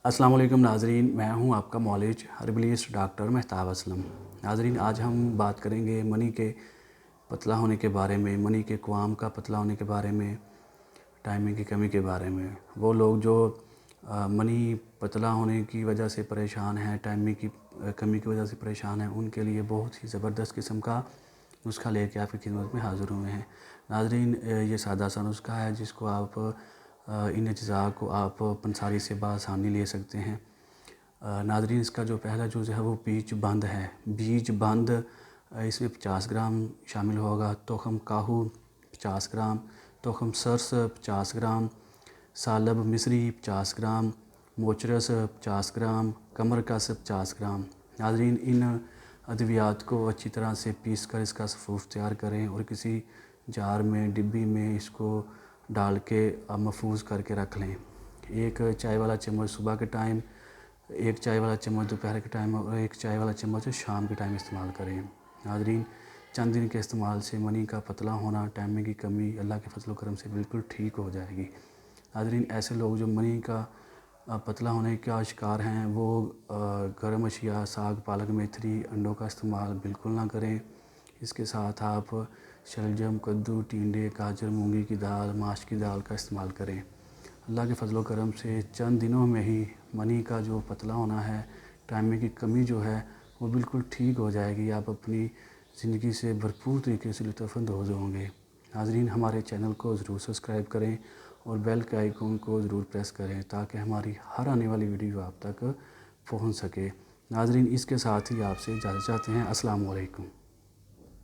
अस्सलाम वालेकुम नाज़रीन, मैं हूं आपका मौलिज हर्बलिस्ट डॉक्टर महताब असलम। नाज़रीन, आज हम बात करेंगे मनी के पतला होने के बारे में, मनी के क़वाम का पतला होने के बारे में, टाइमिंग की कमी के बारे में। वो लोग जो मनी पतला होने की वजह से परेशान हैं, टाइमिंग की कमी की वजह से परेशान हैं, उनके लिए बहुत ही ज़बरदस्त किस्म का नुस्खा लेके आपकी खिदमत में हाज़िर हुए हैं। नाज़रीन, ये सादा सा नुस्खा है जिसको आप इन अज्ज़ा को आप पंसारी से बआसानी ले सकते हैं। नाज़रीन, इसका जो पहला जुज़ है वो बीज बंद है। बीज बंद इसमें 50 ग्राम शामिल होगा, तोखम काहू 50 ग्राम, तोखम सरस 50 ग्राम, सालब मिस्री 50 ग्राम, मोचरस 50 ग्राम, कमरकस 50 ग्राम। नाज़रीन, इन अद्वियात को अच्छी तरह से पीस कर इसका सफ़ूफ तैयार करें और किसी जार में, डिब्बी में इसको डाल के महफूज करके रख लें। एक चाय वाला चम्मच सुबह के टाइम, एक चाय वाला चम्मच दोपहर के टाइम और एक चाय वाला चम्मच शाम के टाइम इस्तेमाल करें। नाज़रीन, चंद दिन के इस्तेमाल से मनी का पतला होना, टाइमिंग की कमी अल्लाह के फजल करम से बिल्कुल ठीक हो जाएगी। नाज़रीन, ऐसे लोग जो मनी का पतला होने का शिकार हैं वो गर्म अशिया, साग, पालक, मेथी, अंडों का इस्तेमाल बिल्कुल ना करें। इसके साथ आप शलजम, कद्दू, टिंडे, गाजर, मूंगी की दाल, माश की दाल का इस्तेमाल करें। अल्लाह के फजल करम से चंद दिनों में ही मनी का जो पतला होना है, टाइमिंग की कमी जो है वो बिल्कुल ठीक हो जाएगी। आप अपनी ज़िंदगी से भरपूर तरीके से लुत्फ़अंदोज़ होंगे। नाज़रीन, हमारे चैनल को ज़रूर सब्सक्राइब करें और बेल के आइकन को ज़रूर प्रेस करें ताकि हमारी हर आने वाली वीडियो आप तक पहुंच सके। नाज़रीन, इसके साथ ही आपसे इजाज़त चाहते हैं। अस्सलाम वालेकुम।